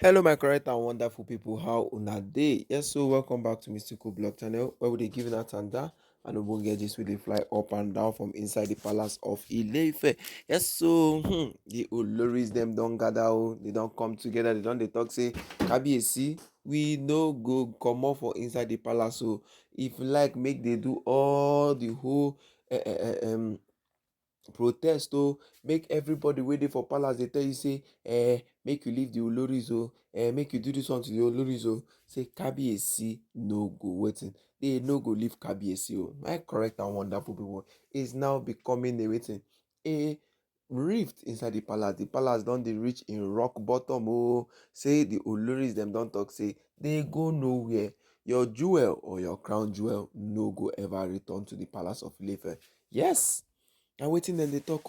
Hello, my correct and wonderful people. How una day? Yes, so welcome back to Mystical Blog Channel, where we dey giving out and that and we get this with the fly up and down from inside the palace of Ile-Ife. Yes, so the Oloris them don't gather, they don't come together, they talk say Kabiyesi, we no go come off for inside the palace. So if you like, make they do all the whole protest make everybody waiting for palace. They tell you say make you leave the oloris make you do this one to the oloris say Kabiyesi no go waiting. They no go leave Kabiyesi my correct and wonderful people is now becoming a waiting a rift inside the palace don dey reach in rock bottom say the oloris them don talk say they go nowhere. Your jewel or your crown jewel no go ever return to the palace of Ile-Ife. Yes, na wetin dem dey talk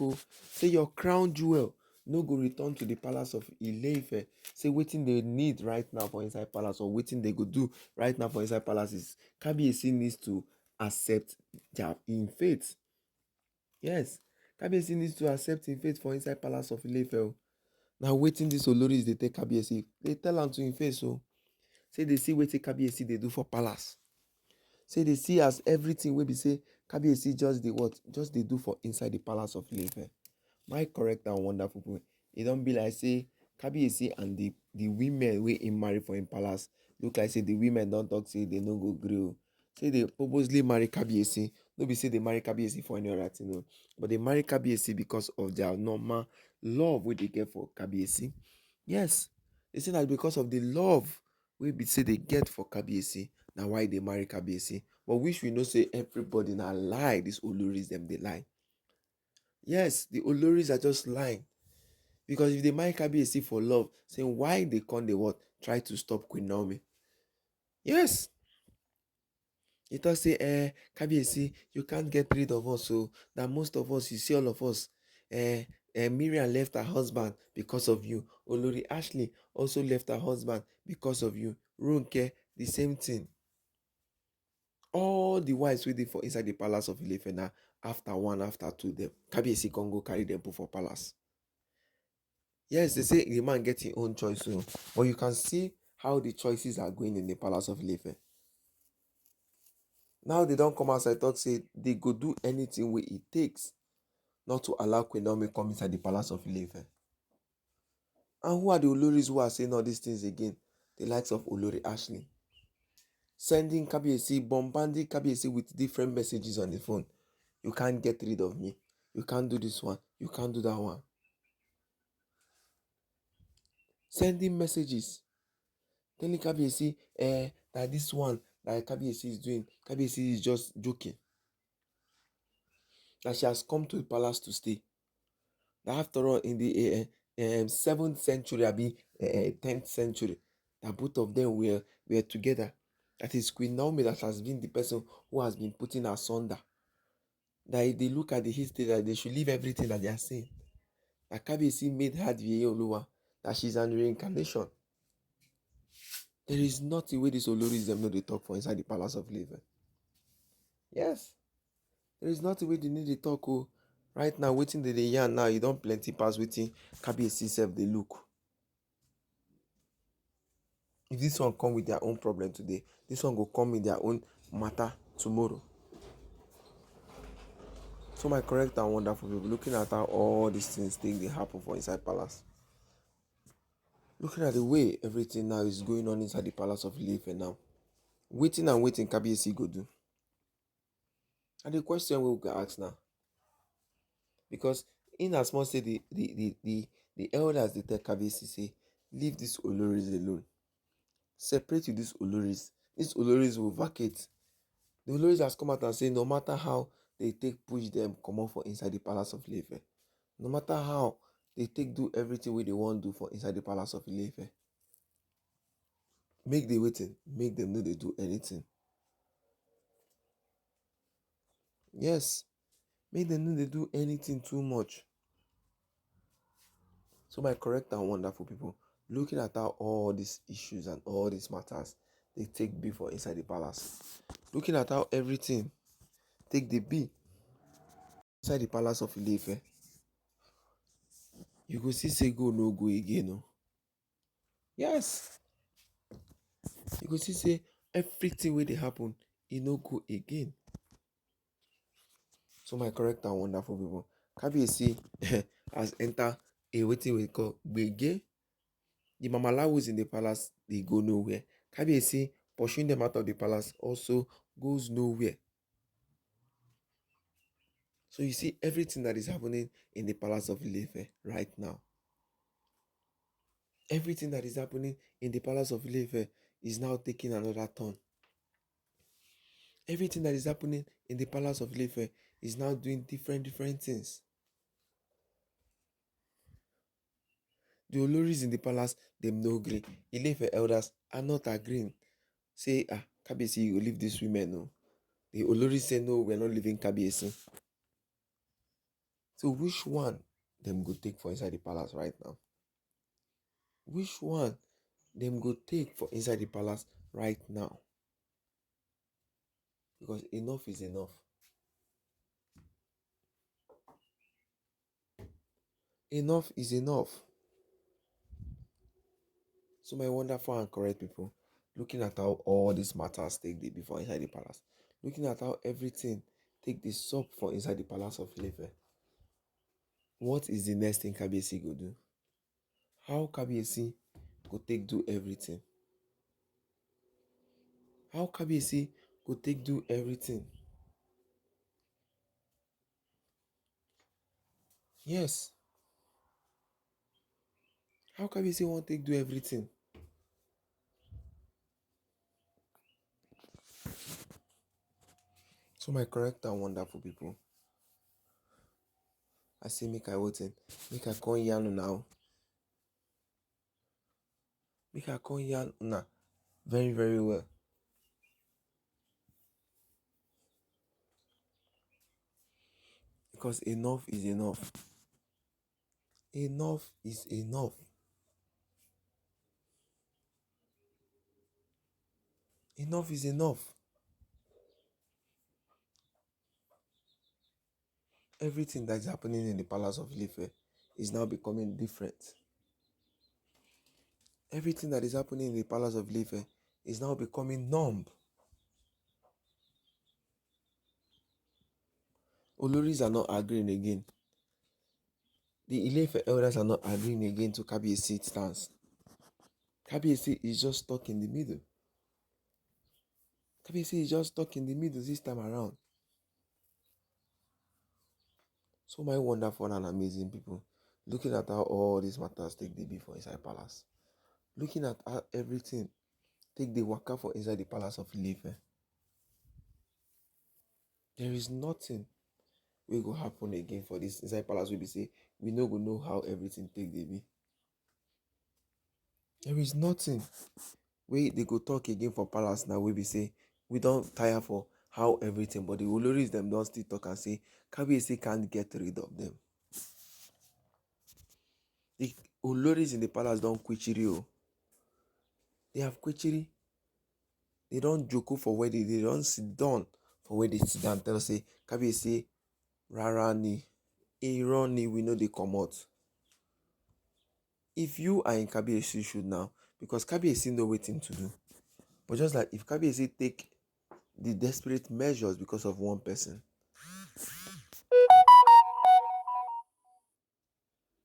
say your crown jewel no go return to the palace of Ile-Ife. Say wetin they need right now for inside palace, or wetin they go do right now for inside palace, is Kabiyesi needs to accept their in faith. Yes, Kabiyesi needs to accept in faith for inside palace of Ile-Ife. Now wetin dis oloris dey tell Kabiyesi, they tell am to im face say they see wetin Kabiyesi dey do for palace. Say they see as everything wey be say Kabiyesi just dey what, just dey do for inside the palace of Ile-Ife. My correct and wonderful people, e don be like say Kabiyesi and the women wey im marry for im palace look like say the women don talk say they no go gree say they purposely marry Kabiyesi. No be say they marry Kabiyesi for any other thing but they marry Kabiyesi because of their normal love wey they get for Kabiyesi. Yes, they say that because of the love wey be say they get for Kabiyesi, na why they marry Kabiyesi. But which we know say everybody na lie. These oloris them they lie. Yes, the oloris are just lying. Because if they marry Kabiyesi for love, saying why they can't they what try to stop Queen Naomi. Yes, he talk say Kabiyesi, you can't get rid of us. So that most of us, you see all of us, Miriam left her husband because of you. Olori Ashley also left her husband because of you. Ronke, the same thing. All the wives waiting for inside the palace of Ile-Ife now, after one, after two, them Kabiyesi can go carry them put for palace. Yes, they say the man get his own choice soon, but you can see how the choices are going in the palace of Ile-Ife. Now they don't come outside talk say they go do anything where it takes not to allow Queen Naomi come inside the palace of Ile-Ife. And who are the Oloris who are saying all these things again? The likes of Olori Ashley. Sending Kabiyesi, bombarding Kabiyesi with different messages on the phone. You can't get rid of me. You can't do this one. You can't do that one. Sending messages. Telling Kabiyesi that this one that Kabiyesi is doing, Kabiyesi is just joking. That she has come to the palace to stay. That after all, in the 7th century, I mean 10th century, that both of them were together. That is Queen Naomi that has been the person who has been putting asunder. That if they look at the history, that they should leave everything that they are saying. That Kabiyesi made her the Oluwa, that she's an reincarnation. There is nothing where this Oloris them know they talk for inside the palace of Ile-Ife. Yes. There is nothing where they need to talk. Right now, waiting the yarn now, you don't plenty pass waiting Kabiyesi self they look. If this one come with their own problem today, this one will come with their own matter tomorrow. So my correct and wonderful people, looking at how all these things they happen for inside palace. Looking at the way everything now is going on inside the palace of Ile-Ife now. Waiting and waiting Kabiyesi go do. And the question we will ask now. Because in as much say the elders they tell Kabiyesi say, leave these Oloris alone. Separate with these Oloris. These Oloris will vacate. The Oloris has come out and say no matter how they take push them come out for inside the palace of Ile-Ife, no matter how they take do everything wey they want do for inside the palace of Ile-Ife, make they waiting, make them know they do anything. Yes, make them know they do anything too much. So my correct and wonderful people, looking at how all these issues and all these matters they take be for inside the palace, looking at how everything take the be inside the palace of Ile-Ife, you go see say go no go again. Yes, you go see say everything wey dey happen, e no go again. So my correct and wonderful people, Kabiyesi has enter a wetin we call gbege. The Mamalawos in the palace, they go nowhere. Kabiyesi pursuing them out of the palace also goes nowhere. So you see everything that is happening in the palace of Ile-Ife right now. Everything that is happening in the palace of Ile-Ife is now taking another turn. Everything that is happening in the palace of Ile-Ife is now doing different things. The Oloris in the palace, them no agree. Ile-Ife elders are not agreeing. Say, Kabiyesi, you leave these women. No. The Oloris say, no, we're not leaving Kabiyesi. So which one them go take for inside the palace right now? Which one them go take for inside the palace right now? Because enough is enough. Enough is enough. So my wonderful and correct people, looking at how all these matters take the before inside the palace, looking at how everything take the sup for inside the palace of Ile-Ife, what is the next thing Kabiyesi go do? How Kabiyesi go take do everything? How Kabiyesi go take do everything? Yes. How Kabiyesi wan take do everything? So my correct and wonderful people, I say make I waiting, make I come yarn now. Make I come yarn una very well. Because enough is enough. Enough is enough. Enough is enough. Everything that is happening in the palace of Ile-Ife is now becoming different. Everything that is happening in the palace of Ile-Ife is now becoming numb. Oloris are not agreeing again. The Ile-Ife elders are not agreeing again to Kabiyesi's stance. Kabiyesi is just stuck in the middle. Kabiyesi is just stuck in the middle this time around. So my wonderful and amazing people, looking at how all these matters take the before inside palace, looking at how everything take the waka for inside the palace of Ile-Ife, there is nothing wey go happen again for this inside palace wey be say we no go know how everything take dey be. There is nothing wey they go talk again for palace now wey be say we don tire for how everything, but the Oloris them don still talk and say Kabiyesi can't get rid of them. The Oloris in the palace don quichiri o. They have quichiri. They don joko for where they don sit down for where they sit down tell say Kabiyesi rara ni, irọ́ ni, we no dey comot. If you are in Kabiyesi should now, because Kabiyesi know wetin to do, but just like if Kabiyesi take the desperate measures because of one person,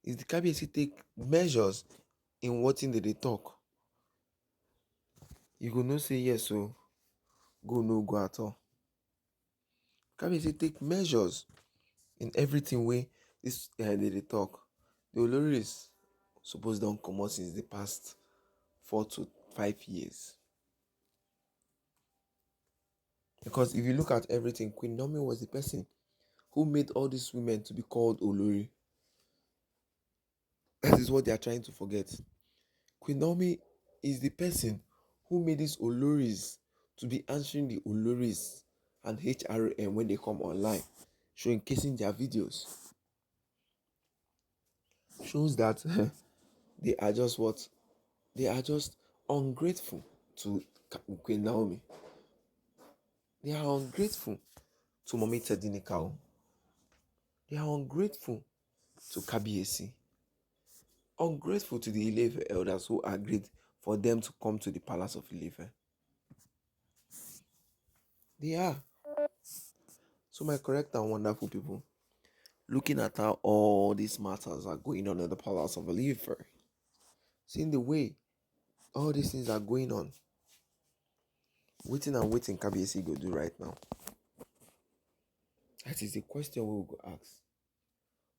if the Kabiyesi take measures in wetin they dey talk, you go know say yes, so go no go at all. Kabiyesi take measures in everything wey this they dey talk. The Oloris suppose don comot since the past 4 to 5 years. Because if you look at everything, Queen Naomi was the person who made all these women to be called Olori. That is what they are trying to forget. Queen Naomi is the person who made these Oloris to be answering the Oloris and HRM when they come online, showcasing their videos. Shows that they are just what? They are just ungrateful to Queen Naomi. They are ungrateful to Mummy Tedinikao. They are ungrateful to Kabiyesi. ungrateful to the Ile-Ife elders who agreed for them to come to the palace of Ile-Ife. They are. So my correct and wonderful people, looking at how all these matters are going on in the palace of Ile-Ife, seeing the way all these things are going on, waiting Kabiyesi go do right now. That is the question we will go ask.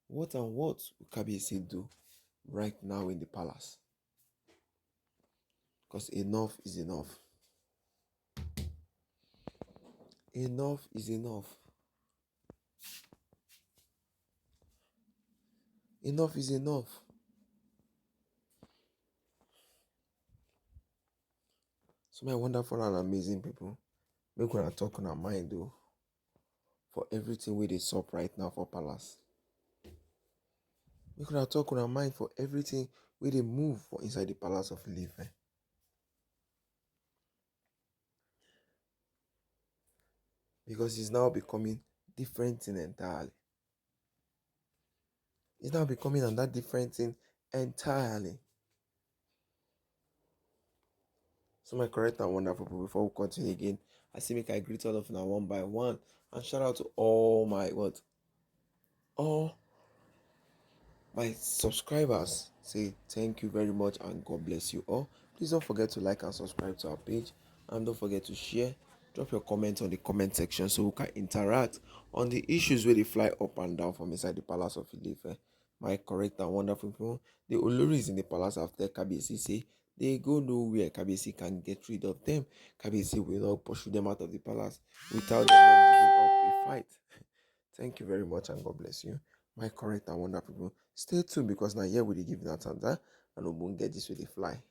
What and what will Kabiyesi do right now in the palace? Because enough is enough. Enough is enough. Enough is enough. So my wonderful and amazing people, make una talk on our mind though for everything wey dey sup right now for palace. Make una talk on our mind for everything wey dey move for inside the palace of Ile-Ife. Because it's now becoming different thing entirely. It's now becoming another different thing entirely. So my correct and wonderful people, before we continue again, I say make I greet all of you one by one and shout out to all my all my subscribers. Say thank you very much and God bless you all. Please don't forget to like and subscribe to our page, and don't forget to share. Drop your comments on the comment section so we can interact on the issues where they fly up and down from inside the palace of Ile-Ife. My correct and wonderful people, the Oloris in the palace after Kabiyesi say they go nowhere. Kabiyesi can get rid of them. Kabiyesi will not pursue them out of the palace without them not giving up a fight. Thank you very much and God bless you. My correct and wonderful people, stay tuned because now here we give that answer and we won't get this with the fly.